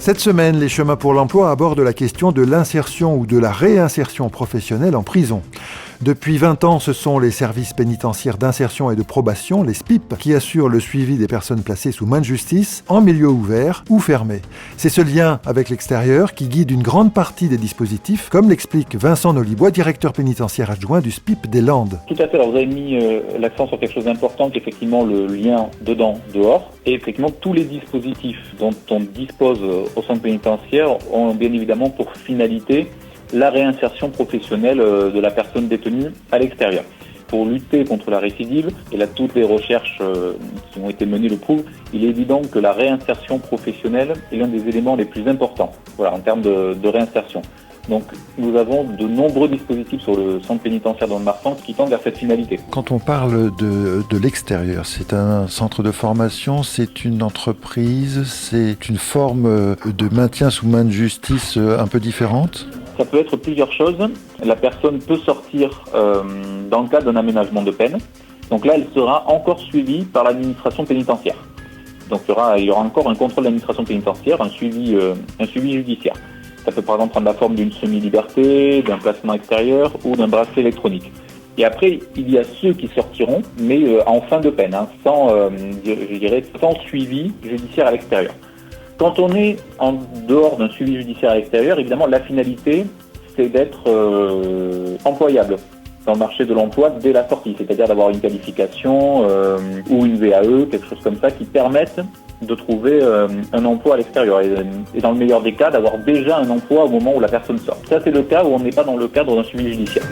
Cette semaine, les chemins pour l'emploi abordent la question de l'insertion ou de la réinsertion professionnelle en prison. Depuis 20 ans, ce sont les services pénitentiaires d'insertion et de probation, les SPIP, qui assurent le suivi des personnes placées sous main de justice, en milieu ouvert ou fermé. C'est ce lien avec l'extérieur qui guide une grande partie des dispositifs, comme l'explique Vincent Nolibois, directeur pénitentiaire adjoint du SPIP des Landes. Tout à fait, alors vous avez mis l'accent sur quelque chose d'important, qui est effectivement le lien dedans-dehors. Et effectivement, tous les dispositifs dont on dispose au centre pénitentiaire ont bien évidemment pour finalité la réinsertion professionnelle de la personne détenue à l'extérieur. Pour lutter contre la récidive, et là toutes les recherches qui ont été menées le prouvent, il est évident que la réinsertion professionnelle est l'un des éléments les plus importants en termes de réinsertion. Donc nous avons de nombreux dispositifs sur le centre pénitentiaire de Marsan qui tendent vers cette finalité. Quand on parle de l'extérieur, c'est un centre de formation, c'est une entreprise, c'est une forme de maintien sous main de justice un peu différente ? Ça peut être plusieurs choses. La personne peut sortir dans le cadre d'un aménagement de peine. Donc là, elle sera encore suivie par l'administration pénitentiaire. Donc il y aura encore un contrôle de l'administration pénitentiaire, un suivi judiciaire. Ça peut par exemple prendre la forme d'une semi-liberté, d'un placement extérieur ou d'un bracelet électronique. Et après, il y a ceux qui sortiront, mais en fin de peine, sans suivi judiciaire à l'extérieur. Quand on est en dehors d'un suivi judiciaire à l'extérieur, évidemment, la finalité, c'est d'être employable dans le marché de l'emploi dès la sortie, c'est-à-dire d'avoir une qualification ou une VAE, quelque chose comme ça, qui permette de trouver un emploi à l'extérieur et dans le meilleur des cas, d'avoir déjà un emploi au moment où la personne sort. Ça, c'est le cas où on n'est pas dans le cadre d'un suivi judiciaire.